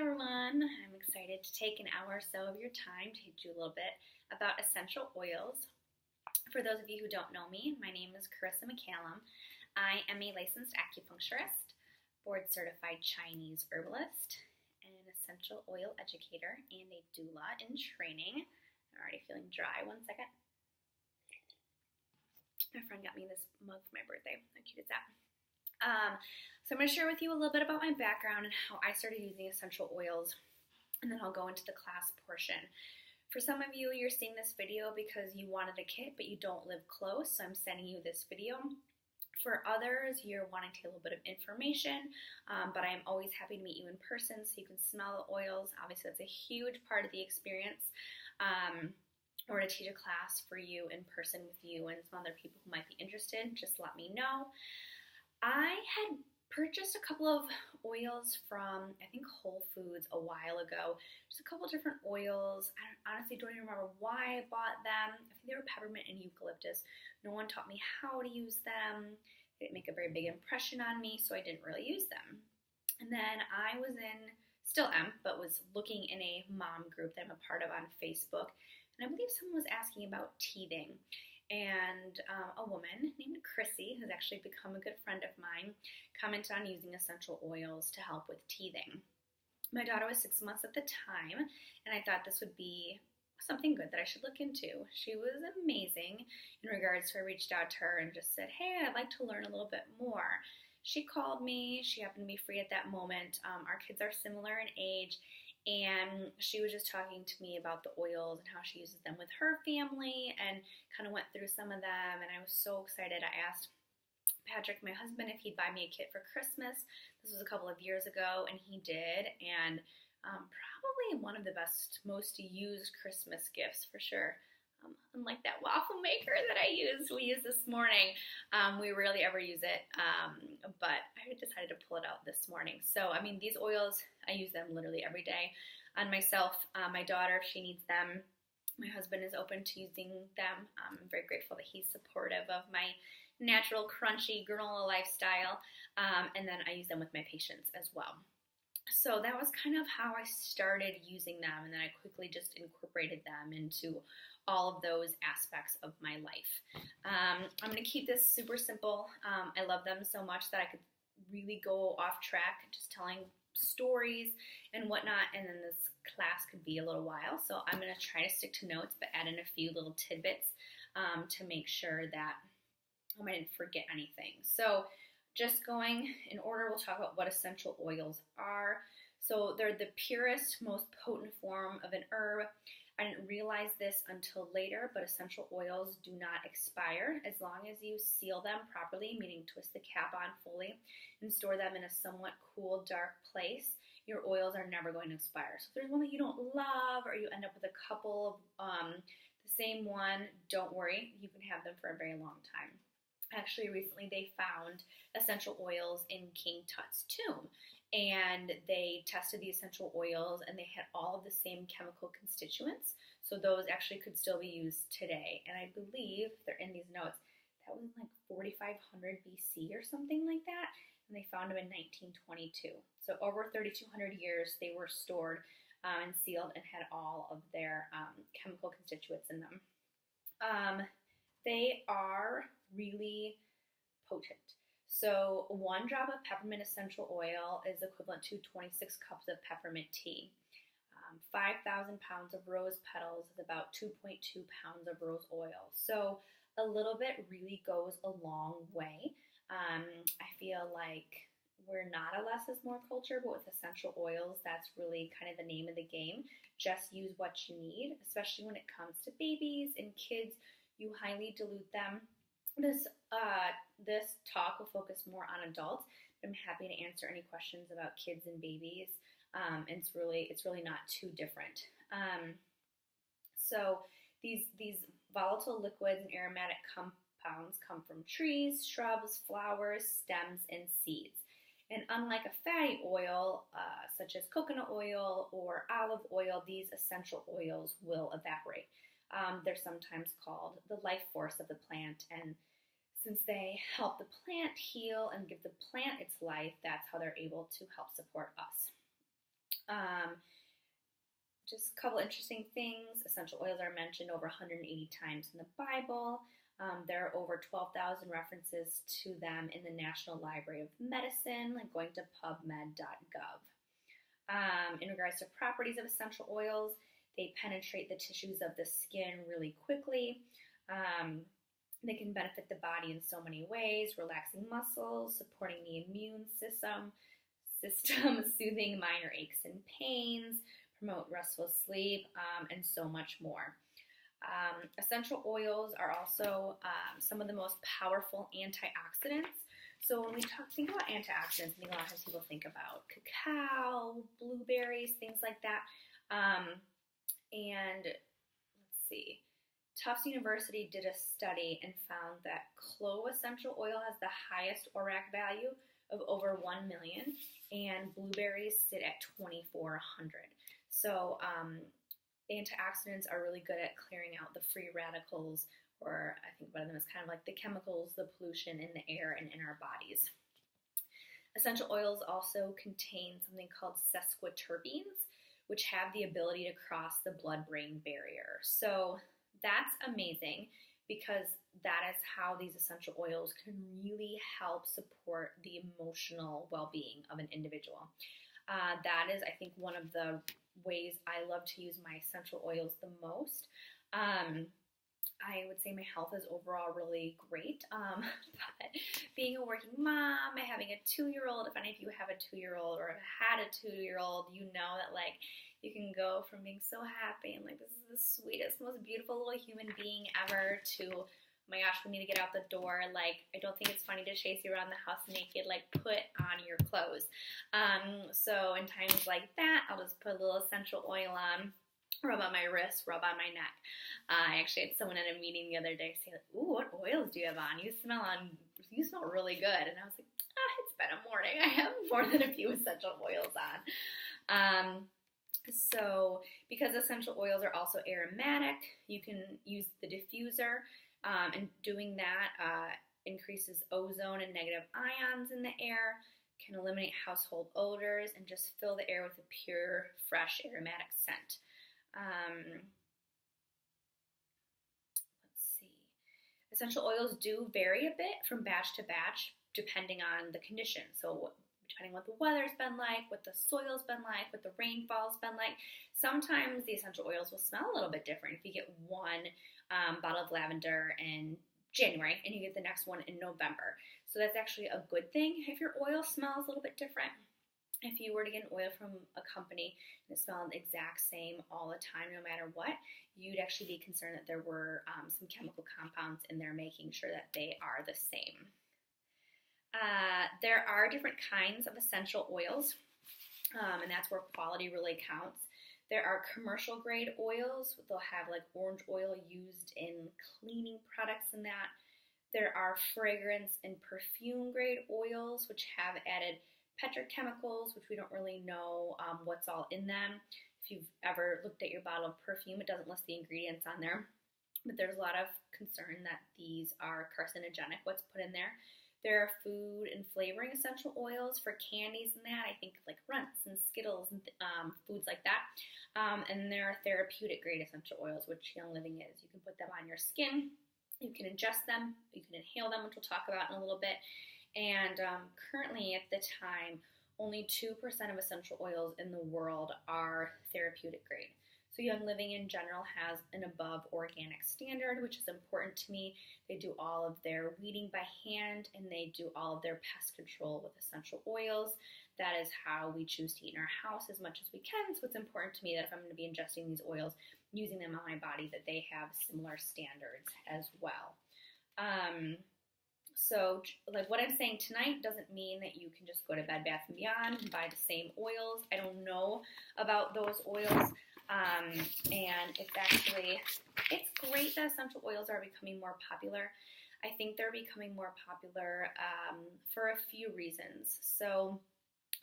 everyone. I'm excited to take an hour or so of your time to teach you a little bit about essential oils. For those of you who don't know me, my name is Carissa McCallum. I am a licensed acupuncturist, board certified Chinese herbalist, an essential oil educator, and a doula in training. I'm already feeling dry. One second. My friend got me this mug for my birthday. How cute is that? So I'm going to share with you a little bit about my background and how I started using essential oils, and then I'll go into the class portion. For some of you, you're seeing this video because you wanted a kit, but you don't live close, so I'm sending you this video. For others, you're wanting to get a little bit of information, but I am always happy to meet you in person so you can smell the oils. Obviously, that's a huge part of the experience. Or to teach a class for you in person with you and some other people who might be interested, just let me know. I had purchased a couple of oils from, I think, Whole Foods a while ago. Just a couple different oils. I honestly don't even remember why I bought them. I think they were peppermint and eucalyptus. No one taught me how to use them. They didn't make a very big impression on me, so I didn't really use them. And then I was still am, but was looking in a mom group that I'm a part of on Facebook. And I believe someone was asking about teething. And a woman named Chrissy, who's actually become a good friend of mine, commented on using essential oils to help with teething. My daughter was 6 months at the time, and I thought this would be something good that I should look into. She was amazing in regards to I reached out to her and just said, hey, I'd like to learn a little bit more. She called me. She happened to be free at that moment. Our kids are similar in age. And she was just talking to me about the oils and how she uses them with her family and kind of went through some of them. And I was so excited. I asked Patrick, my husband, if he'd buy me a kit for Christmas. This was a couple of years ago, and he did. And probably one of the best, most used Christmas gifts for sure. Unlike that waffle maker that we used this morning. We rarely ever use it, but I decided to pull it out this morning. So, I mean, these oils, I use them literally every day on myself, my daughter, if she needs them. My husband is open to using them. I'm very grateful that he's supportive of my natural, crunchy granola lifestyle, and then I use them with my patients as well. So that was kind of how I started using them, and then I quickly just incorporated them into all of those aspects of my life. I'm going to keep this super simple. I love them so much that I could really go off track just telling stories and whatnot, and then this class could be a little while. So I'm going to try to stick to notes, but add in a few little tidbits to make sure that I didn't forget anything. So just going in order, we'll talk about what essential oils are. So they're the purest, most potent form of an herb. I didn't realize this until later, but essential oils do not expire as long as you seal them properly, meaning twist the cap on fully and store them in a somewhat cool, dark place. Your oils are never going to expire. So if there's one that you don't love or you end up with a couple of the same one, don't worry. You can have them for a very long time. Actually, recently they found essential oils in King Tut's tomb, and they tested the essential oils and they had all of the same chemical constituents, so those actually could still be used today. And I believe they're in these notes, that was like 4500 BC or something like that, and they found them in 1922. So over 3200 years they were stored and sealed and had all of their chemical constituents in them. They are really potent. So 1 drop of peppermint essential oil is equivalent to 26 cups of peppermint tea. 5,000 pounds of rose petals is about 2.2 pounds of rose oil. So a little bit really goes a long way. I feel like we're not a less is more culture, but with essential oils, that's really kind of the name of the game. Just use what you need, especially when it comes to babies and kids. You highly dilute them. This talk will focus more on adults. I'm happy to answer any questions about kids and babies. It's really not too different. So these volatile liquids and aromatic compounds come from trees, shrubs, flowers, stems, and seeds. And unlike a fatty oil, such as coconut oil or olive oil, these essential oils will evaporate. They're sometimes called the life force of the plant, and since they help the plant heal and give the plant its life, that's how they're able to help support us. Just a couple interesting things. Essential oils are mentioned over 180 times in the Bible. There are over 12,000 references to them in the National Library of Medicine, like going to pubmed.gov. In regards to properties of essential oils, they penetrate the tissues of the skin really quickly. They can benefit the body in so many ways, relaxing muscles, supporting the immune system, soothing minor aches and pains, promote restful sleep, and so much more. Essential oils are also some of the most powerful antioxidants. So when we think about antioxidants, I think a lot of people think about cacao, blueberries, things like that. And let's see, Tufts University did a study and found that clove essential oil has the highest ORAC value of over 1 million, and blueberries sit at 2,400. So antioxidants are really good at clearing out the free radicals, or I think about them as kind of like the chemicals, the pollution in the air and in our bodies. Essential oils also contain something called sesquiterpenes, which have the ability to cross the blood-brain barrier. So that's amazing, because that is how these essential oils can really help support the emotional well-being of an individual. That is, I think, one of the ways I love to use my essential oils the most. I would say my health is overall really great, but being a working mom, having a 2-year-old, if any of you have a 2-year-old or have had a 2-year-old, you know that like you can go from being so happy and like this is the sweetest, most beautiful little human being ever to, oh my gosh, we need to get out the door. Like, I don't think it's funny to chase you around the house naked. Like, put on your clothes. So in times like that, I'll just put a little essential oil on, rub on my wrist, rub on my neck. I actually had someone at a meeting the other day say, like, ooh, what oils do you have on? You smell really good. And I was like, it's been a morning. I have more than a few essential oils on. So because essential oils are also aromatic, you can use the diffuser, and doing that increases ozone and negative ions in the air, can eliminate household odors, and just fill the air with a pure, fresh, aromatic scent. Let's see. Essential oils do vary a bit from batch to batch depending on the conditions. So depending on what the weather's been like, what the soil's been like, what the rainfall's been like. Sometimes the essential oils will smell a little bit different. If you get one bottle of lavender in January and you get the next one in November. So that's actually a good thing if your oil smells a little bit different. If you were to get an oil from a company and it smelled the exact same all the time, no matter what, you'd actually be concerned that there were some chemical compounds in there, making sure that they are the same. There are different kinds of essential oils, and that's where quality really counts. There are commercial grade oils. They'll have like orange oil used in cleaning products and that. There are fragrance and perfume grade oils, which have added petrochemicals, which we don't really know what's all in them. If you've ever looked at your bottle of perfume, it doesn't list the ingredients on there, but there's a lot of concern that these are carcinogenic, what's put in there. There are food and flavoring essential oils for candies and that. I think like Runts and Skittles and foods like that. And there are therapeutic grade essential oils, which Young Living is. You can put them on your skin. You can ingest them. You can inhale them, which we'll talk about in a little bit. And currently at the time, only 2% of essential oils in the world are therapeutic grade. So Young Living in general has an above organic standard, which is important to me. They do all of their weeding by hand, and they do all of their pest control with essential oils. That is how we choose to eat in our house as much as we can. So it's important to me that if I'm going to be ingesting these oils, using them on my body, that they have similar standards as well. So like what I'm saying tonight doesn't mean that you can just go to Bed Bath & Beyond and buy the same oils. I don't know about those oils. And it's great that essential oils are becoming more popular. I think they're becoming more popular for a few reasons. So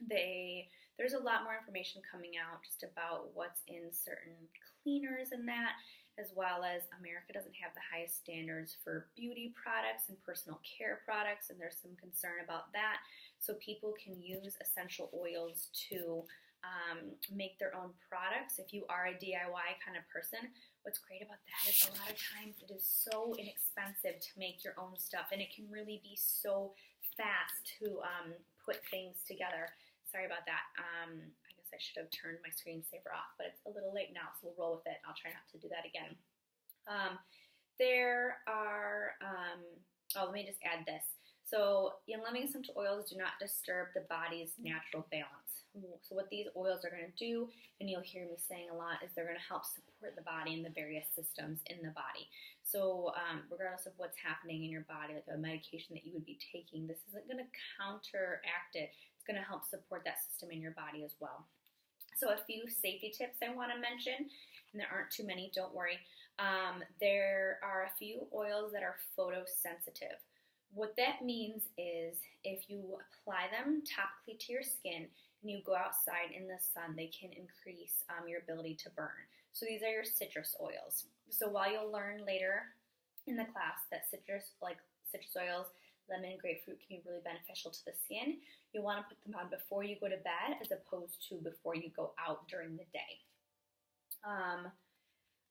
there's a lot more information coming out just about what's in certain cleaners and that, as well as America doesn't have the highest standards for beauty products and personal care products, and there's some concern about that. So people can use essential oils to make their own products. If you are a DIY kind of person, what's great about that is a lot of times it is so inexpensive to make your own stuff, and it can really be so fast to put things together. Sorry about that. I guess I should have turned my screensaver off, but it's a little late now, so we'll roll with it. I'll try not to do that again. There are, let me just add this. So Young Living essential oils do not disturb the body's natural balance. So what these oils are going to do, and you'll hear me saying a lot, is they're going to help support the body and the various systems in the body. So regardless of what's happening in your body, like a medication that you would be taking, this isn't going to counteract it. It's going to help support that system in your body as well. So a few safety tips I want to mention, and there aren't too many, don't worry. There are a few oils that are photosensitive. What that means is if you apply them topically to your skin and you go outside in the sun, they can increase your ability to burn. So these are your citrus oils. So while you'll learn later in the class that citrus oils, lemon, grapefruit can be really beneficial to the skin, you'll want to put them on before you go to bed as opposed to before you go out during the day.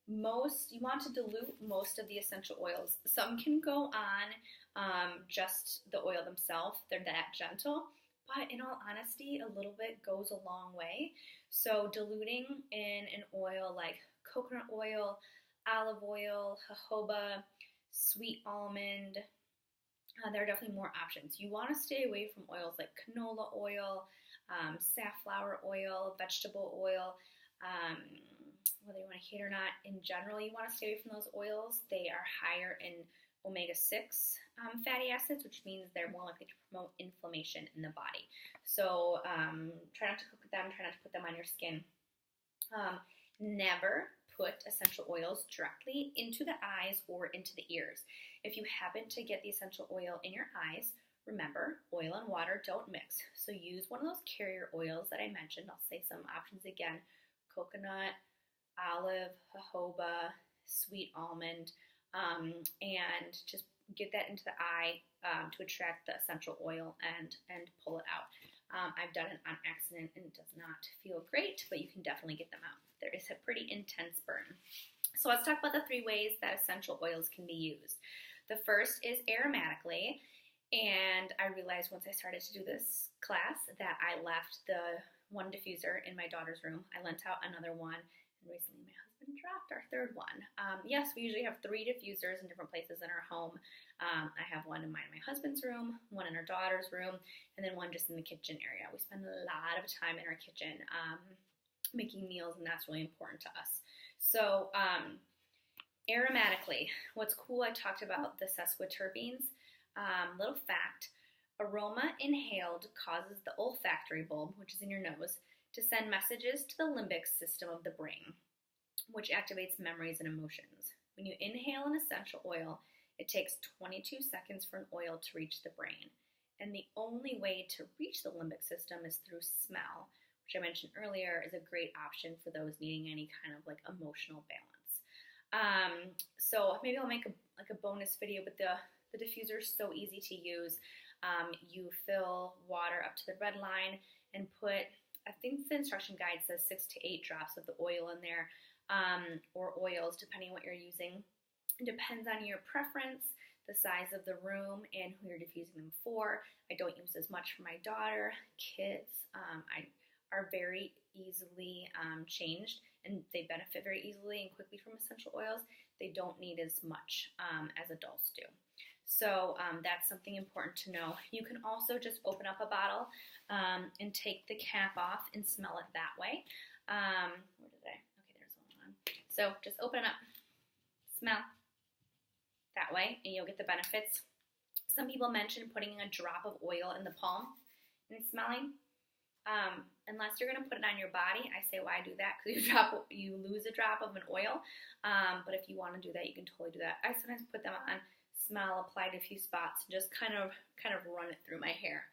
You want to dilute most of the essential oils. Some can go on just the oil themselves. They're that gentle. But in all honesty, a little bit goes a long way. So diluting in an oil like coconut oil, olive oil, jojoba, sweet almond, there are definitely more options. You want to stay away from oils like canola oil, safflower oil, vegetable oil, whether you want to hate or not. In general, you want to stay away from those oils. They are higher in omega-6 fatty acids, which means they're more likely to promote inflammation in the body. So try not to cook with them, try not to put them on your skin. Never put essential oils directly into the eyes or into the ears. If you happen to get the essential oil in your eyes, remember, oil and water don't mix. So use one of those carrier oils that I mentioned. I'll say some options again: coconut, olive, jojoba, sweet almond, and just get that into the eye to attract the essential oil and pull it out. I've done it on accident and it does not feel great, but you can definitely get them out. There is a pretty intense burn. So let's talk about the 3 ways that essential oils can be used. The first is aromatically, and I realized once I started to do this class that I left the one diffuser in my daughter's room. I lent out another one, and recently my husband dropped our 3rd one. Yes, we usually have 3 diffusers in different places in our home. I have one in my husband's room, one in our daughter's room, and then one just in the kitchen area. We spend a lot of time in our kitchen making meals, and that's really important to us. So aromatically, what's cool, I talked about the sesquiterpenes. Little fact, aroma inhaled causes the olfactory bulb, which is in your nose, to send messages to the limbic system of the brain, which activates memories and emotions. When you inhale an essential oil, it takes 22 seconds for an oil to reach the brain. And the only way to reach the limbic system is through smell, which I mentioned earlier is a great option for those needing any kind of like emotional balance. So maybe I'll make a bonus video, but the diffuser is so easy to use. You fill water up to the red line and put, I think the instruction guide says 6 to 8 drops of the oil in there, or oils, depending on what you're using. It depends on your preference, the size of the room, and who you're diffusing them for. I don't use as much for my daughter. Kids are very easily changed, and they benefit very easily and quickly from essential oils. They don't need as much as adults do. So that's something important to know. You can also just open up a bottle and take the cap off and smell it that way. Where did I? Okay, there's one on. So just open it up, smell that way, and you'll get the benefits. Some people mention putting a drop of oil in the palm and smelling. Unless you're going to put it on your body, I say why do that? Because you lose a drop of an oil. But if you want to do that, you can totally do that. I sometimes put them on, smell, apply to a few spots, and just kind of run it through my hair.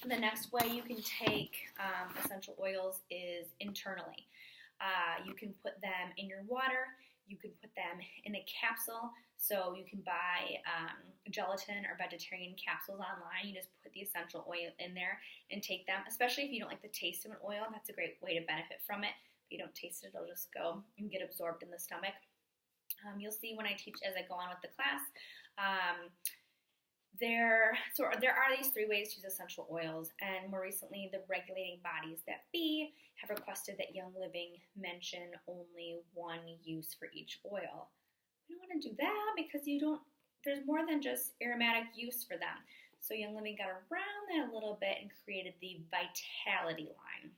The next way you can take essential oils is internally. You can put them in your water. You can put them in a capsule. So you can buy gelatin or vegetarian capsules online. You just put the essential oil in there and take them, especially if you don't like the taste of an oil. That's a great way to benefit from it. If you don't taste it, it'll just go and get absorbed in the stomach. You'll see when I teach as I go on with the class. There are these 3 ways to use essential oils, and more recently, the regulating bodies that be have requested that Young Living mention only 1 use for each oil. We don't want to do that because there's more than just aromatic use for them. So Young Living got around that a little bit and created the Vitality line.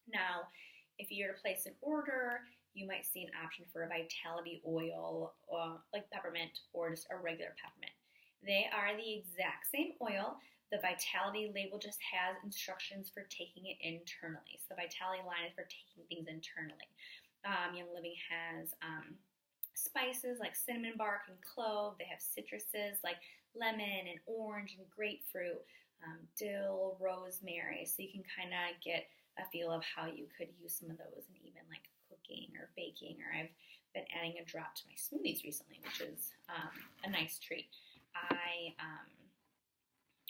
Now, if you were to place an order, you might see an option for a Vitality oil, like peppermint or just a regular peppermint. They are the exact same oil. The Vitality label just has instructions for taking it internally. So the Vitality line is for taking things internally. Young Living has spices like cinnamon bark and clove. They have citruses like lemon and orange and grapefruit, dill, rosemary. So you can kind of get a feel of how you could use some of those in even like cooking or baking. Or I've been adding a drop to my smoothies recently, which is a nice treat. I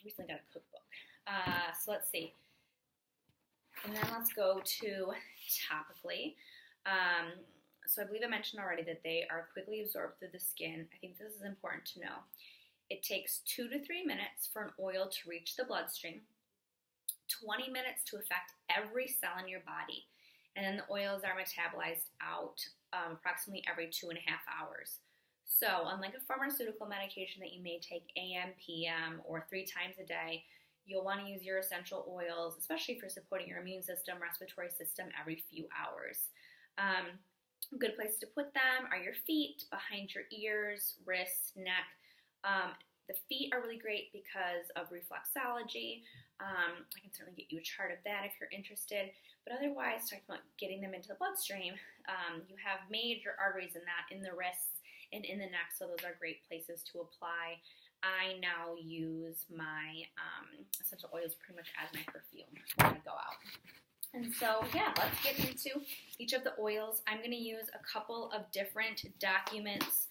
recently got a cookbook. So let's see. And then let's go to topically. So I believe I mentioned already that they are quickly absorbed through the skin. I think this is important to know. It takes 2 to 3 minutes for an oil to reach the bloodstream, 20 minutes to affect every cell in your body, and then the oils are metabolized out approximately every 2.5 hours. So unlike a pharmaceutical medication that you may take AM, PM, or 3 times a day, you'll want to use your essential oils, especially for supporting your immune system, respiratory system, every few hours. A good place to put them are your feet, behind your ears, wrists, neck. The feet are really great because of reflexology. I can certainly get you a chart of that if you're interested. But otherwise, talking about getting them into the bloodstream, you have major arteries in the wrists and in the neck, so those are great places to apply. I now use my essential oils pretty much as my perfume when I go out. And so, yeah, let's get into each of the oils. I'm going to use a couple of different documents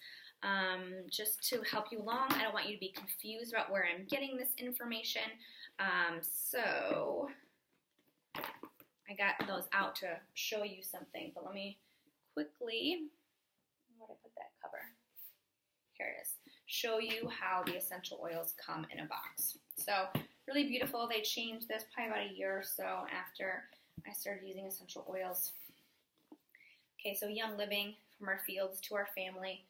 just to help you along. I don't want you to be confused about where I'm getting this information. So I got those out to show you something, but let me quickly, where did I put that cover? Here it is. Show you how the essential oils come in a box. So really beautiful. They changed this probably about a year or so after I started using essential oils. Okay, so Young Living, from our fields to our family.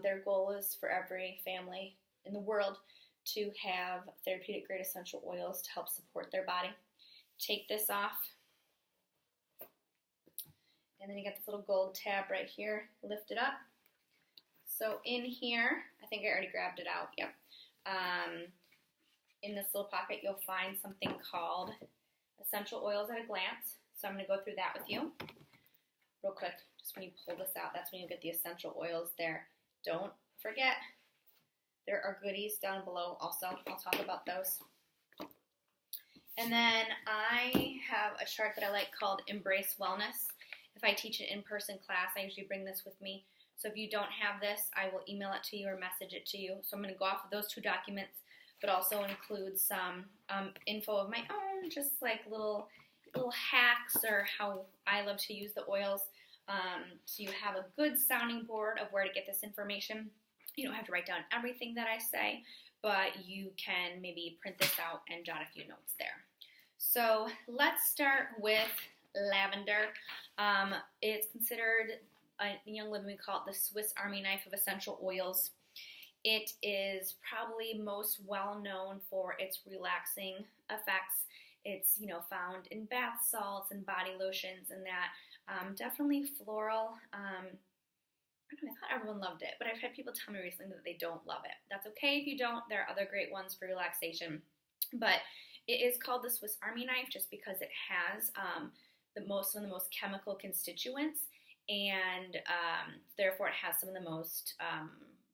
Their goal is for every family in the world to have therapeutic grade essential oils to help support their body. Take this off. And then you got this little gold tab right here. Lift it up. So in here, I think I already grabbed it out. Yep. In this little pocket, you'll find something called Essential Oils at a Glance. So I'm going to go through that with you real quick. Just when you pull this out, that's when you get the essential oils there. Don't forget, there are goodies down below also. I'll talk about those. And then I have a chart that I like called Embrace Wellness. If I teach an in-person class, I usually bring this with me. So if you don't have this, I will email it to you or message it to you. So I'm going to go off of those 2 documents, but also include some info of my own, just like little hacks or how I love to use the oils. So you have a good sounding board of where to get this information. You don't have to write down everything that I say, but you can maybe print this out and jot a few notes there. So let's start with lavender. It's considered, in Young Living, we call it the Swiss Army knife of essential oils. It is probably most well known for its relaxing effects. It's, found in bath salts and body lotions and that. Definitely floral. I don't know, I thought everyone loved it, but I've had people tell me recently that they don't love it. That's okay if you don't. There are other great ones for relaxation. But it is called the Swiss Army knife just because it has one of the most chemical constituents, and therefore it has some of the most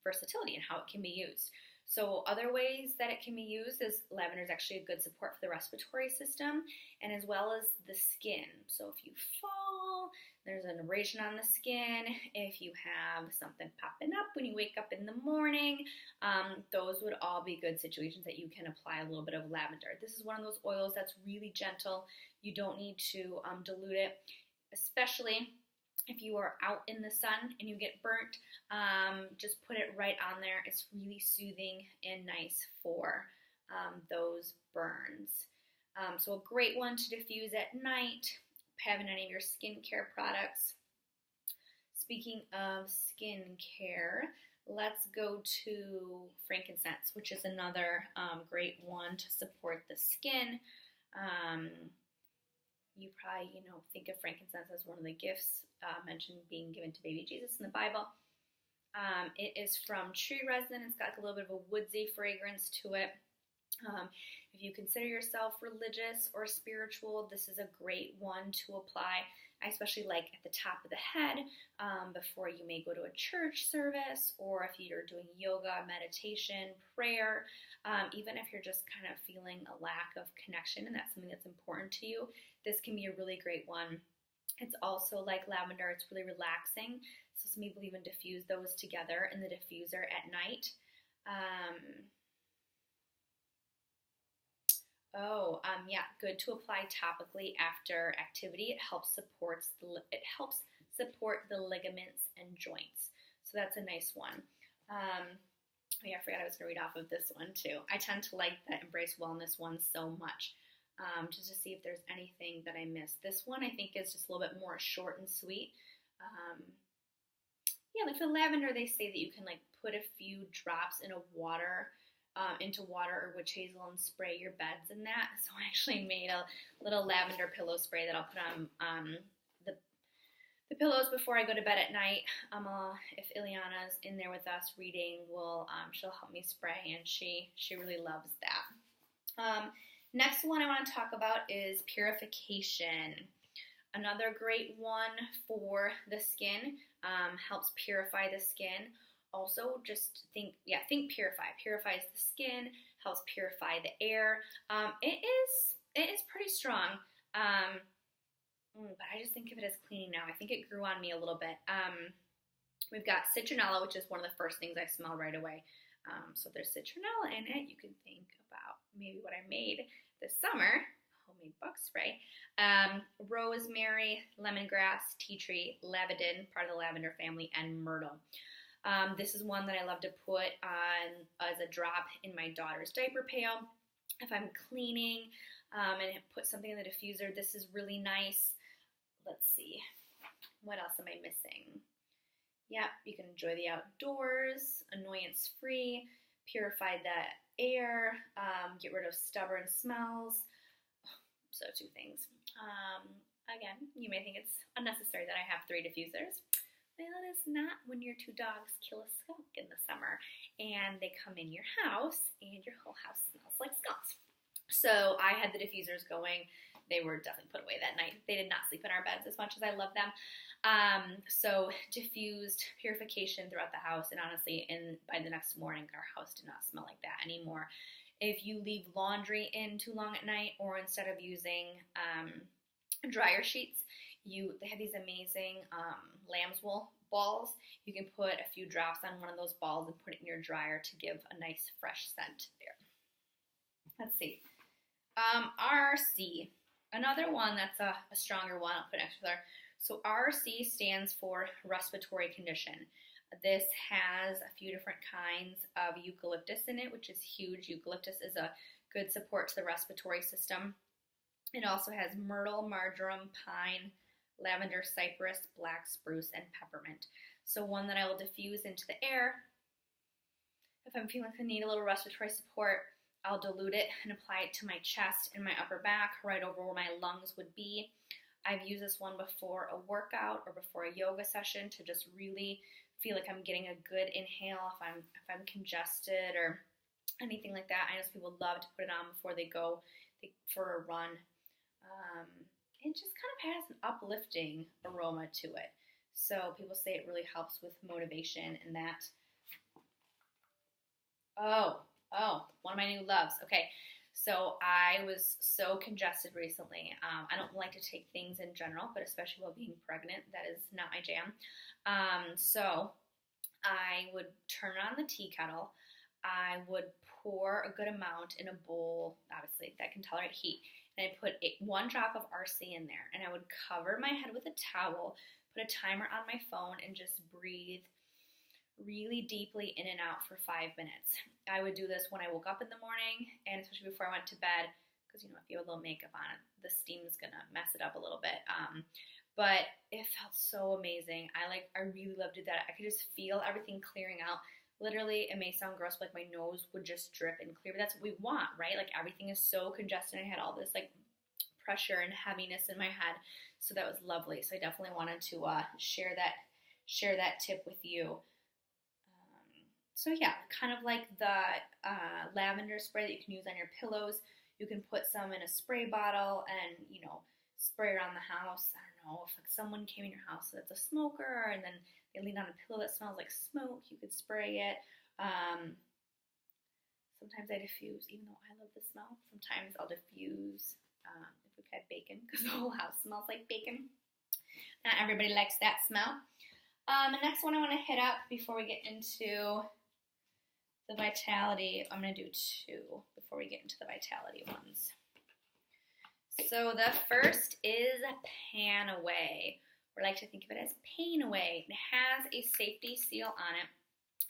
versatility in how it can be used. So other ways that it can be used is lavender is actually a good support for the respiratory system and as well as the skin. So if you fall, there's an abrasion on the skin. If you have something popping up when you wake up in the morning, those would all be good situations that you can apply a little bit of lavender. This is one of those oils that's really gentle. You don't need to dilute it, especially if you are out in the sun and you get burnt. Just put it right on there. It's really soothing and nice for those burns. So a great one to diffuse at night, having any of your skincare products. Speaking of skincare, let's go to frankincense, which is another great one to support the skin. You probably, think of frankincense as one of the gifts mentioned being given to baby Jesus in the Bible. It is from tree resin. It's got like a little bit of a woodsy fragrance to it. If you consider yourself religious or spiritual, this is a great one to apply. I especially like at the top of the head before you may go to a church service, or if you're doing yoga, meditation, prayer, even if you're just kind of feeling a lack of connection and that's something that's important to you, this can be a really great one. It's also like lavender, it's really relaxing. So some people even diffuse those together in the diffuser at night. Good to apply topically after activity. It helps support the ligaments and joints. So that's a nice one. I forgot I was going to read off of this one too. I tend to like the Embrace Wellness one so much. Just to see if there's anything that I missed. This one I think is just a little bit more short and sweet. Like for lavender, they say that you can like put a few drops into water or witch hazel and spray your beds in that. So I actually made a little lavender pillow spray that I'll put on the pillows before I go to bed at night. If Ileana's in there with us reading, she'll help me spray, and she really loves that. Next one I want to talk about is purification. Another great one for the skin, helps purify the skin. Also, just think purify. Purifies the skin, helps purify the air. It is pretty strong, but I just think of it as cleaning now. I think it grew on me a little bit. We've got citronella, which is one of the first things I smell right away. So there's citronella in it. You can think about maybe what I made this summer, homemade bug spray. Rosemary, lemongrass, tea tree, lavandin, part of the lavender family, and myrtle. This is one that I love to put on as a drop in my daughter's diaper pail. If I'm cleaning and put something in the diffuser, this is really nice. Let's see. What else am I missing? Yeah, you can enjoy the outdoors, annoyance-free, purify the air, get rid of stubborn smells. So 2 things. Again, you may think it's unnecessary that I have 3 diffusers. Well, it is not when your 2 dogs kill a skunk in the summer and they come in your house and your whole house smells like skunks. So I had the diffusers going. They were definitely put away that night. They did not sleep in our beds as much as I love them. So diffused purification throughout the house, and honestly, by the next morning, our house did not smell like that anymore. If you leave laundry in too long at night, or instead of using dryer sheets, they have these amazing lamb's wool balls. You can put a few drops on one of those balls and put it in your dryer to give a nice fresh scent there. Let's see. RC, another one that's a stronger one. I'll put next to there. So RC stands for respiratory condition. This has a few different kinds of eucalyptus in it, which is huge. Eucalyptus is a good support to the respiratory system. It also has myrtle, marjoram, pine, lavender, cypress, black spruce, and peppermint. So one that I will diffuse into the air. If I'm feeling like I need a little respiratory support, I'll dilute it and apply it to my chest and my upper back, right over where my lungs would be. I've used this one before a workout or before a yoga session to just really feel like I'm getting a good inhale if I'm congested or anything like that. I know some people love to put it on before they go for a run. It just kind of has an uplifting aroma to it. So people say it really helps with motivation and that. One of my new loves. Okay, so I was so congested recently. I don't like to take things in general, but especially while being pregnant, that is not my jam. So I would turn on the tea kettle. I would pour a good amount in a bowl, obviously, that can tolerate heat. And I'd put 1 drop of RC in there. And I would cover my head with a towel, put a timer on my phone, and just breathe really deeply in and out for 5 minutes. I would do this when I woke up in the morning, and especially before I went to bed, because if you have a little makeup on it, the steam is gonna mess it up a little bit. But it felt so amazing. I really loved it that I could just feel everything clearing out. Literally, it may sound gross, but like my nose would just drip and clear. But that's what we want, right? Like everything is so congested. I had all this like pressure and heaviness in my head, so that was lovely. So I definitely wanted to share that tip with you. So yeah, kind of like the lavender spray that you can use on your pillows. You can put some in a spray bottle and spray around the house. I don't know if like someone came in your house that's a smoker and then they lean on a pillow that smells like smoke, you could spray it. Sometimes I diffuse, even though I love the smell. Sometimes I'll diffuse if we've had bacon because the whole house smells like bacon. Not everybody likes that smell. The next one I want to hit up before we get into the Vitality, I'm going to do 2 before we get into the Vitality ones. So the first is Pan-Away, or I like to think of it as Pain-Away. It has a safety seal on it,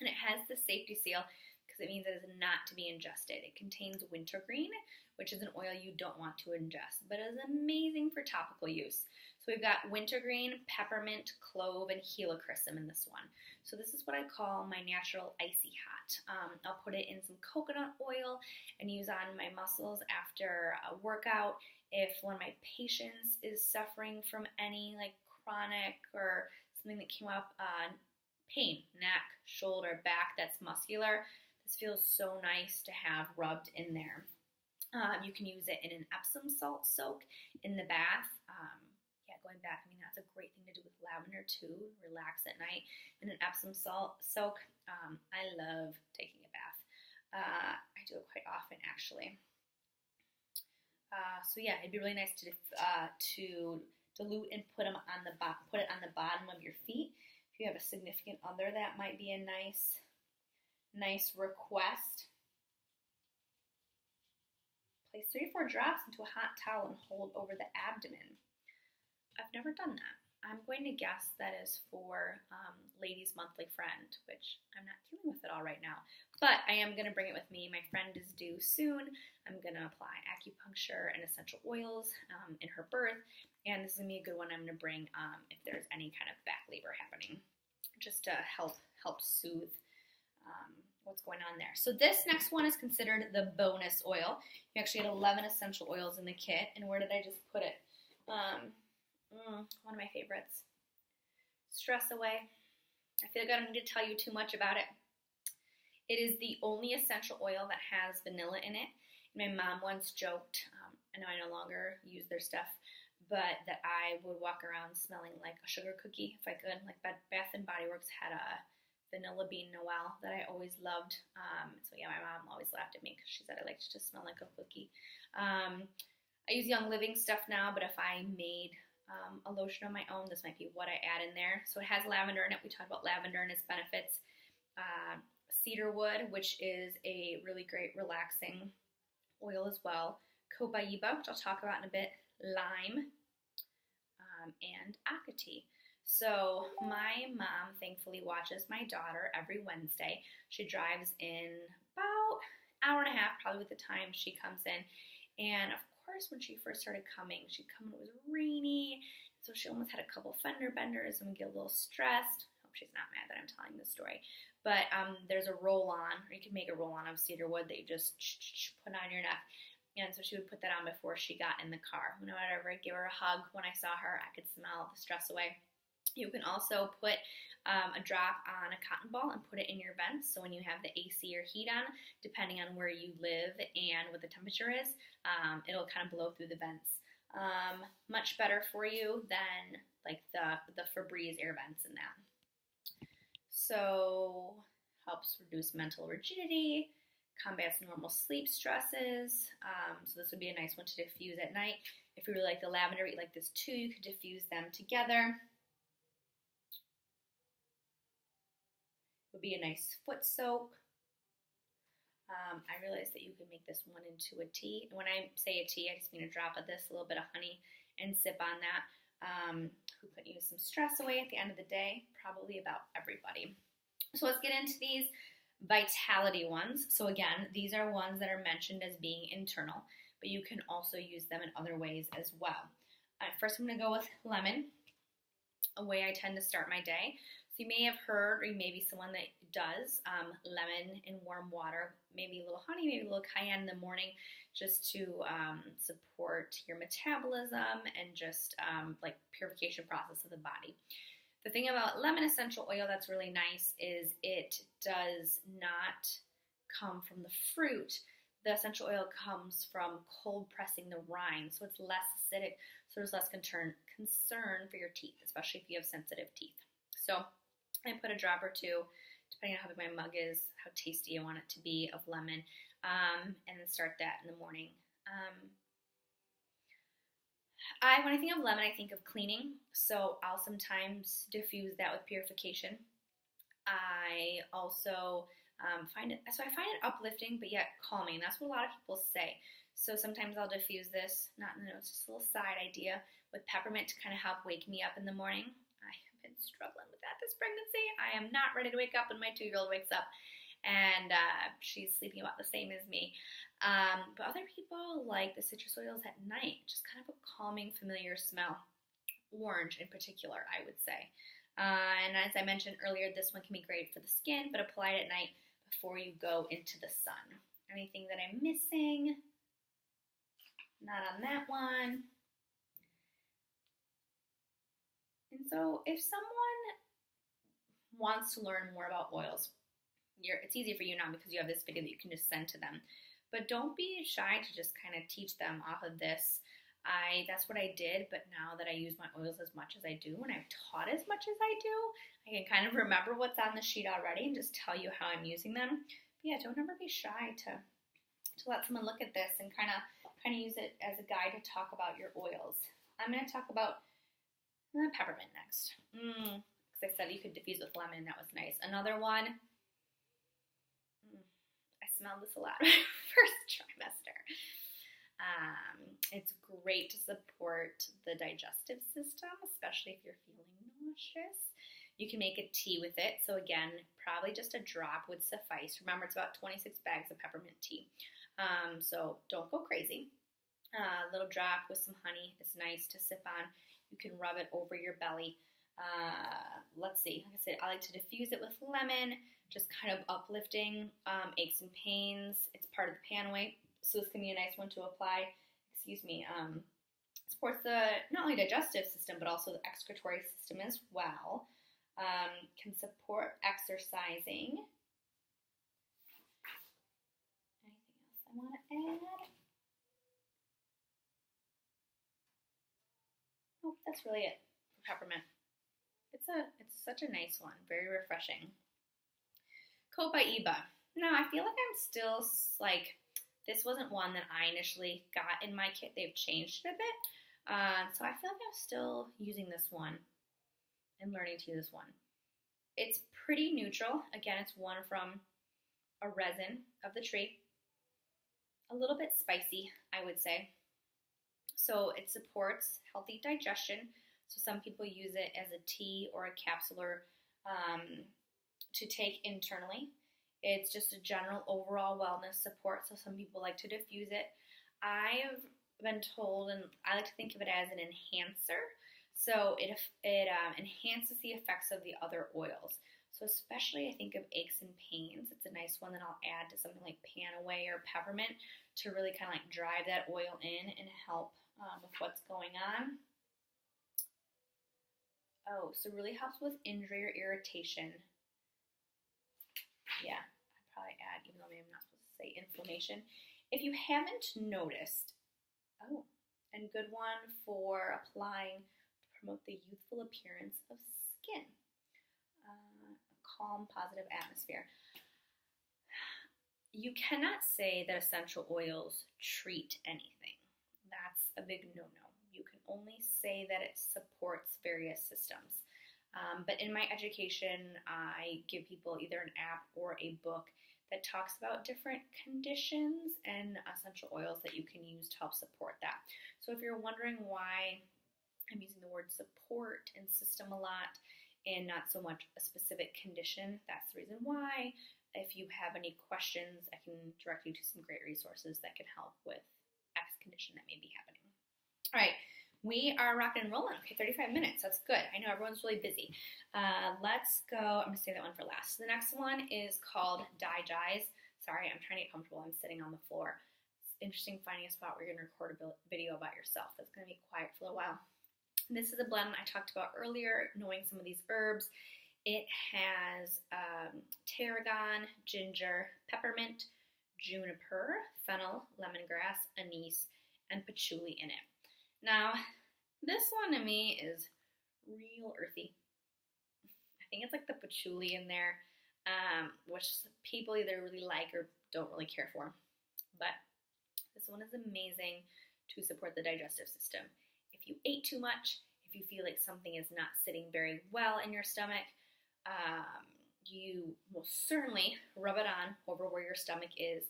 and it has the safety seal because it means it is not to be ingested. It contains wintergreen, which is an oil you don't want to ingest, but it is amazing for topical use. So we've got wintergreen, peppermint, clove, and helichrysum in this one. So this is what I call my natural icy hot. I'll put it in some coconut oil and use on my muscles after a workout. If one of my patients is suffering from any like chronic or something that came up, pain, neck, shoulder, back that's muscular, this feels so nice to have rubbed in there. You can use it in an Epsom salt soak in the bath. Going back, that's a great thing to do with lavender too. Relax at night in an Epsom salt soak. I love taking a bath. I do it quite often, actually. So yeah, it'd be really nice to dilute and put it on the bottom of your feet. If you have a significant other, that might be a nice request. Place 3 or 4 drops into a hot towel and hold over the abdomen. I've never done that. I'm going to guess that is for Ladies Monthly Friend, which I'm not dealing with it all right now. But I am going to bring it with me. My friend is due soon. I'm going to apply acupuncture and essential oils in her birth. And this is going to be a good one I'm going to bring if there's any kind of back labor happening, just to help soothe what's going on there. So this next one is considered the bonus oil. You actually get 11 essential oils in the kit. And where did I just put it? One of my favorites. Stress Away. I feel like I don't need to tell you too much about it. It is the only essential oil that has vanilla in it. My mom once joked, I know I no longer use their stuff, but that I would walk around smelling like a sugar cookie if I could. Like Bath & Body Works had a vanilla bean Noel that I always loved. So yeah, my mom always laughed at me because she said I liked to smell like a cookie. I use Young Living stuff now, but if I made a lotion on my own, this might be what I add in there. So it has lavender in it. We talked about lavender and its benefits. Cedarwood, which is a really great relaxing oil as well. Copaiba, which I'll talk about in a bit. Lime, and Akati. So my mom thankfully watches my daughter every Wednesday. She drives in about an hour and a half, probably with the time she comes in. And of course, when she first started coming, she'd come when it was rainy, so she almost had a couple fender benders and would get a little stressed. I hope she's not mad that I'm telling this story. But there's a roll-on, or you can make a roll-on of cedarwood that you just put on your neck. And so she would put that on before she got in the car. Whenever I'd give her a hug, when I saw her, I could smell the stress away. You can also put a drop on a cotton ball and put it in your vents. So when you have the AC or heat on, depending on where you live and what the temperature is, it'll kind of blow through the vents. Much better for you than like the Febreze air vents and that. So helps reduce mental rigidity, combats normal sleep stresses. So this would be a nice one to diffuse at night. If you really like the lavender, you like this too, you could diffuse them together. It would be a nice foot soak. I realized that you could make this one into a tea. And when I say a tea, I just mean a drop of this, a little bit of honey, and sip on that. Who could use some stress away at the end of the day? Probably about everybody. So let's get into these vitality ones. So again, these are ones that are mentioned as being internal, but you can also use them in other ways as well. First, I'm going to go with lemon, a way I tend to start my day. So you may have heard, or you may be someone that does lemon in warm water, maybe a little honey, maybe a little cayenne in the morning, just to support your metabolism and just like purification process of the body. The thing about lemon essential oil that's really nice is it does not come from the fruit. The essential oil comes from cold pressing the rind, so it's less acidic, so there's less concern for your teeth, especially if you have sensitive teeth. So I put a drop or two, depending on how big my mug is, how tasty I want it to be, of lemon, and then start that in the morning. When I think of lemon, I think of cleaning, so I'll sometimes diffuse that with purification. I also find it uplifting, but yet calming. That's what a lot of people say. So sometimes I'll diffuse this, it's just a little side idea, with peppermint to kind of help wake me up in the morning. I have been struggling with that this pregnancy. I am not ready to wake up when my 2-year-old wakes up, and she's sleeping about the same as me. But other people like the citrus oils at night, just kind of a calming, familiar smell. Orange in particular, I would say. And as I mentioned earlier, this one can be great for the skin, but apply it at night before you go into the sun. Anything that I'm missing? Not on that one. And so if someone wants to learn more about oils, it's easy for you now because you have this video that you can just send to them. But don't be shy to just kind of teach them off of this. That's what I did, but now that I use my oils as much as I do, and I've taught as much as I do, I can kind of remember what's on the sheet already and just tell you how I'm using them. But yeah, don't ever be shy to let someone look at this and kind of use it as a guide to talk about your oils. I'm going to talk about peppermint next. Because I said you could diffuse with lemon, that was nice. Another one, I smelled this a lot first trimester. It's great to support the digestive system, especially if you're feeling nauseous. You can make a tea with it. So again, probably just a drop would suffice. Remember, it's about 26 bags of peppermint tea. So don't go crazy. A little drop with some honey is nice to sip on. You can rub it over your belly. Let's see. Like I said, I like to diffuse it with lemon, just kind of uplifting aches and pains. It's part of the Panaway, so this can be a nice one to apply. Supports the not only digestive system but also the excretory system as well. Can support exercising. Anything else I want to add? Oh, that's really it for peppermint. It's such a nice one, very refreshing. Copaiba. Now I feel like I'm still this wasn't one that I initially got in my kit. They've changed it a bit. So I feel like I'm still using this one and learning to use this one. It's pretty neutral. Again, it's one from a resin of the tree. A little bit spicy, I would say. So it supports healthy digestion. So some people use it as a tea or a capsular to take internally. It's just a general overall wellness support, so some people like to diffuse it. I've been told, and I like to think of it as an enhancer, so it enhances the effects of the other oils. So especially I think of aches and pains, it's a nice one that I'll add to something like Panaway or peppermint to really kind of like drive that oil in and help with what's going on. Oh, so it really helps with injury or irritation. Yeah, I'd probably add, even though maybe I'm not supposed to say inflammation. If you haven't noticed, and good one for applying to promote the youthful appearance of skin. A calm, positive atmosphere. You cannot say that essential oils treat anything. That's a big no-no. You can only say that it supports various systems. But in my education, I give people either an app or a book that talks about different conditions and essential oils that you can use to help support that. So if you're wondering why I'm using the word support and system a lot and not so much a specific condition, that's the reason why. If you have any questions, I can direct you to some great resources that can help with X condition that may be happening. All right, we are rocking and rolling. Okay, 35 minutes, that's good. I know everyone's really busy. Let's go, I'm gonna save that one for last. The next one is called DiGize. Sorry, I'm trying to get comfortable. I'm sitting on the floor. It's interesting finding a spot where you're gonna record a video about yourself. That's gonna be quiet for a while. This is a blend I talked about earlier, knowing some of these herbs. It has tarragon, ginger, peppermint, juniper, fennel, lemongrass, anise, and patchouli in it. Now, this one to me is real earthy. I think it's like the patchouli in there, which people either really like or don't really care for. But this one is amazing to support the digestive system. If you ate too much, if you feel like something is not sitting very well in your stomach, you will certainly rub it on over where your stomach is.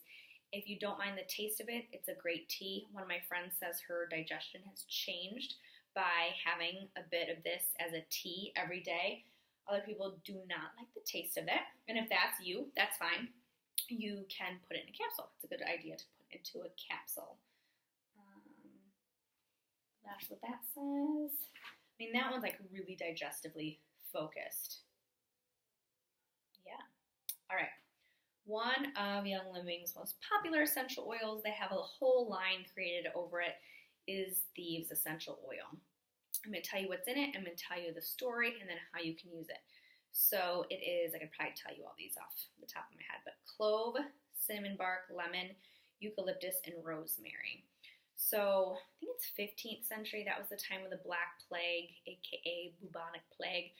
If you don't mind the taste of it, it's a great tea. One of my friends says her digestion has changed by having a bit of this as a tea every day. Other people do not like the taste of it, and if that's you, that's fine. You can put it in a capsule. It's a good idea to put into a capsule. That's what that says. I mean, that one's like really digestively focused. Yeah. All right. One of Young Living's most popular essential oils, they have a whole line created over it, is Thieves Essential Oil. I'm going to tell you what's in it. I'm going to tell you the story and then how you can use it. So it is, I could probably tell you all these off the top of my head, but clove, cinnamon bark, lemon, eucalyptus, and rosemary. So I think it's 15th century. That was the time of the Black Plague, aka bubonic plague.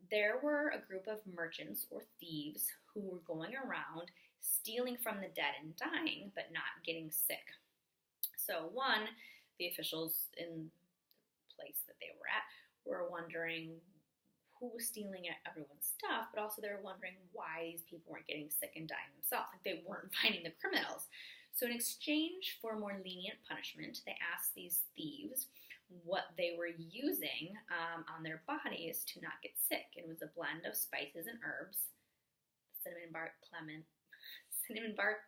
There were a group of merchants or thieves who were going around stealing from the dead and dying, but not getting sick. So one, the officials in the place that they were at were wondering who was stealing everyone's stuff, but also they were wondering why these people weren't getting sick and dying themselves. Like they weren't finding the criminals. So in exchange for more lenient punishment, they asked these thieves what they were using on their bodies to not get sick. It was a blend of spices and herbs, cinnamon bark,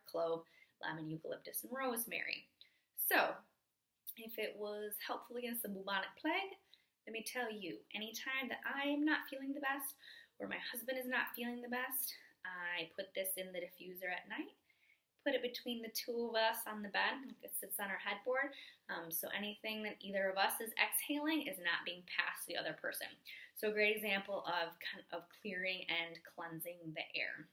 clove, lemon, eucalyptus, and rosemary. So if it was helpful against the bubonic plague, let me tell you, anytime that I am not feeling the best or my husband is not feeling the best, I put this in the diffuser at night. Put it between the two of us on the bed. It sits on our headboard. So anything that either of us is exhaling is not being passed to the other person. So a great example of clearing and cleansing the air.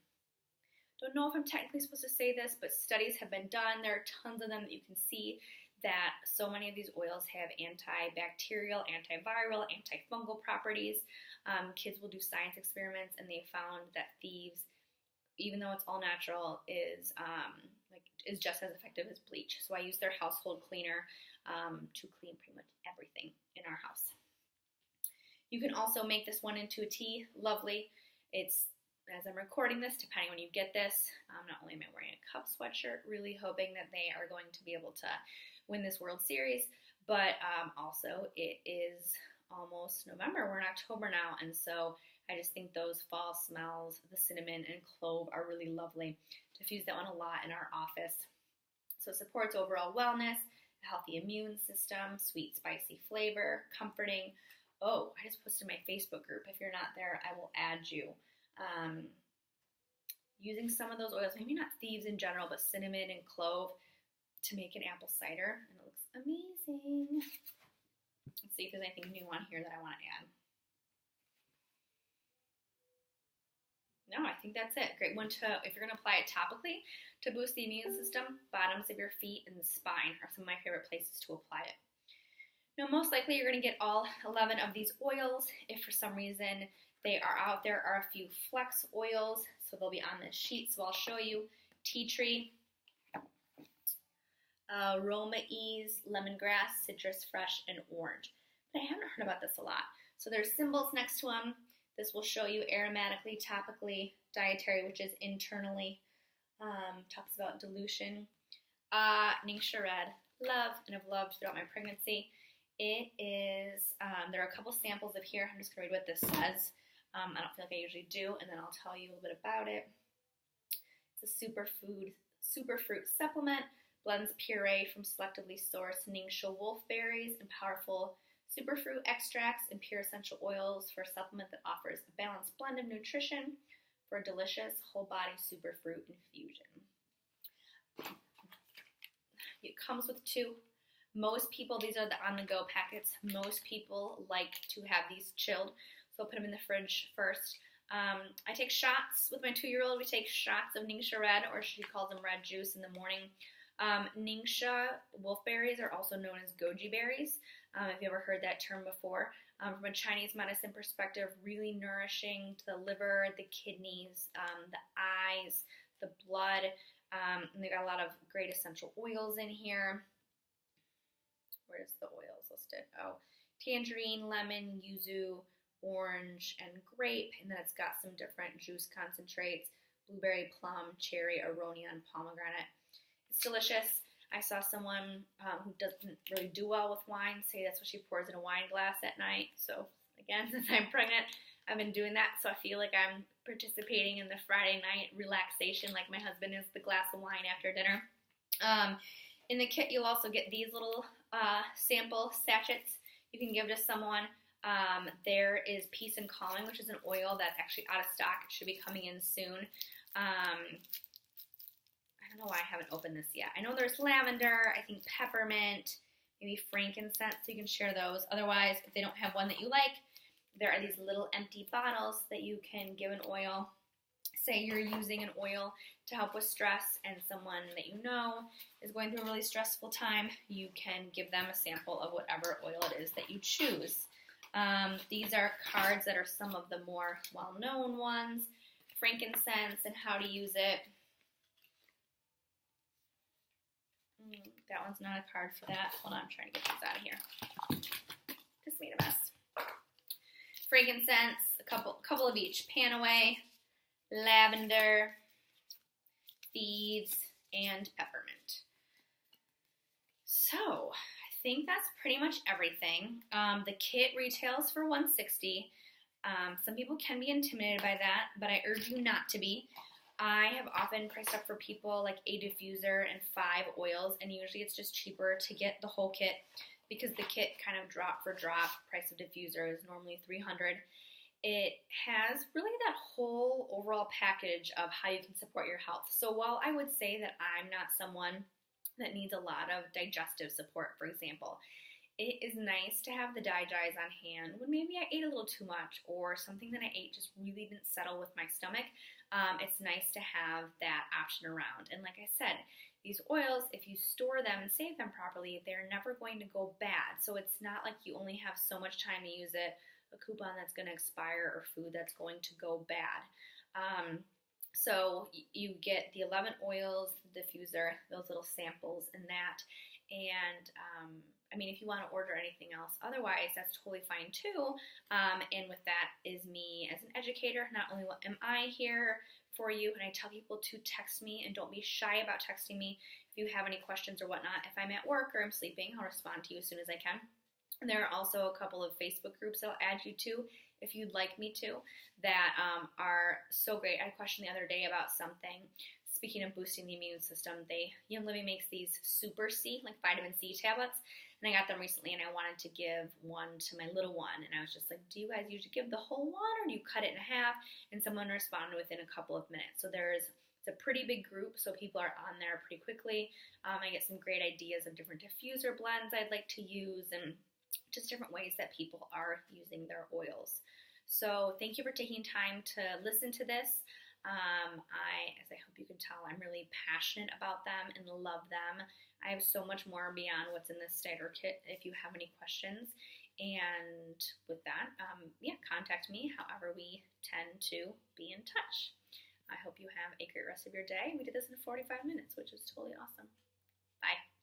Don't know if I'm technically supposed to say this, but studies have been done. There are tons of them that you can see that so many of these oils have antibacterial, antiviral, antifungal properties. Kids will do science experiments and they found that thieves, even though it's all natural, is just as effective as bleach. So I use their household cleaner to clean pretty much everything in our house. You can also make this one into a tea. Lovely. It's, as I'm recording this, depending when you get this, not only am I wearing a Cubs sweatshirt, really hoping that they are going to be able to win this World Series, but also it is almost November. We're in October now, and so I just think those fall smells, the cinnamon and clove, are really lovely. Diffuse that one a lot in our office. So it supports overall wellness, a healthy immune system, sweet, spicy flavor, comforting. Oh, I just posted my Facebook group. If you're not there, I will add you. Using some of those oils, maybe not thieves in general, but cinnamon and clove to make an apple cider, and it looks amazing. Let's see if there's anything new on here that I want to add. No, I think that's it. Great one to, if you're going to apply it topically to boost the immune system, bottoms of your feet and the spine are some of my favorite places to apply it. Now, most likely you're going to get all 11 of these oils. If for some reason they are out, there are a few flex oils, so they'll be on this sheet. So I'll show you tea tree, Aroma Ease, lemongrass, citrus fresh, and orange. But I haven't heard about this a lot. So there's symbols next to them. This will show you aromatically, topically, dietary, which is internally. Talks about dilution. Ningxia Red, love, and have loved throughout my pregnancy. It is, there are a couple samples of here. I'm just going to read what this says. I don't feel like I usually do, and then I'll tell you a little bit about it. It's a superfruit supplement. Blends puree from selectively sourced Ningxia wolf berries and powerful superfruit extracts and pure essential oils for a supplement that offers a balanced blend of nutrition for a delicious whole-body superfruit infusion. It comes with 2. Most people, these are the on-the-go packets. Most people like to have these chilled, so I'll put them in the fridge first. I take shots with my 2-year-old. We take shots of Ningxia Red, or she calls them red juice, in the morning. Ningxia wolfberries are also known as goji berries, if you ever heard that term before. From a Chinese medicine perspective, really nourishing to the liver, the kidneys, the eyes, the blood, and they got a lot of great essential oils in here. Where's the oils listed? Oh, tangerine, lemon, yuzu, orange, and grape, and then it's got some different juice concentrates, blueberry, plum, cherry, aronia, and pomegranate. It's delicious. I saw someone who doesn't really do well with wine say that's what she pours in a wine glass at night. So again, since I'm pregnant, I've been doing that, so I feel like I'm participating in the Friday night relaxation like my husband is the glass of wine after dinner. In the kit, you'll also get these little sample sachets you can give to someone. There is Peace and Calming, which is an oil that's actually out of stock. It should be coming in soon. I don't know why I haven't opened this yet. I know there's lavender, I think peppermint, maybe frankincense, so you can share those. Otherwise, if they don't have one that you like, there are these little empty bottles that you can give an oil. Say you're using an oil to help with stress and someone that you know is going through a really stressful time, you can give them a sample of whatever oil it is that you choose. These are cards that are some of the more well-known ones. Frankincense and how to use it. That one's not a card for that. Hold on, I'm trying to get these out of here. Just made a mess. Frankincense, a couple of each. Panaway, lavender, beads, and peppermint. So, I think that's pretty much everything. The kit retails for $160. Some people can be intimidated by that, but I urge you not to be. I have often priced up for people like a diffuser and 5 oils, and usually it's just cheaper to get the whole kit because the kit kind of drop for drop. Price of diffuser is normally $300. It has really that whole overall package of how you can support your health. So while I would say that I'm not someone that needs a lot of digestive support, for example, it is nice to have the DiGize on hand when maybe I ate a little too much or something that I ate just really didn't settle with my stomach. It's nice to have that option around. And like I said, these oils, if you store them and save them properly, they're never going to go bad. So it's not like you only have so much time to use it, a coupon that's going to expire, or food that's going to go bad. So you get the 11 oils, the diffuser, those little samples and that. And I mean, if you want to order anything else otherwise, that's totally fine too. And with that is me as an educator. Not only am I here for you, and I tell people to text me, and don't be shy about texting me if you have any questions or whatnot. If I'm at work or I'm sleeping, I'll respond to you as soon as I can. And there are also a couple of Facebook groups that I'll add you to if you'd like me to that are so great. I had a question the other day about something. Speaking of boosting the immune system, Young Living makes these Super C, like vitamin C tablets, and I got them recently, and I wanted to give one to my little one, and I was just like, do you guys usually give the whole one, or do you cut it in half? And someone responded within a couple of minutes. So it's a pretty big group, so people are on there pretty quickly. I get some great ideas of different diffuser blends I'd like to use, and just different ways that people are using their oils. So thank you for taking time to listen to this. As I hope you can tell, I'm really passionate about them and love them. I have so much more beyond what's in this starter kit if you have any questions. And with that, contact me however we tend to be in touch. I hope you have a great rest of your day. We did this in 45 minutes, which is totally awesome. Bye.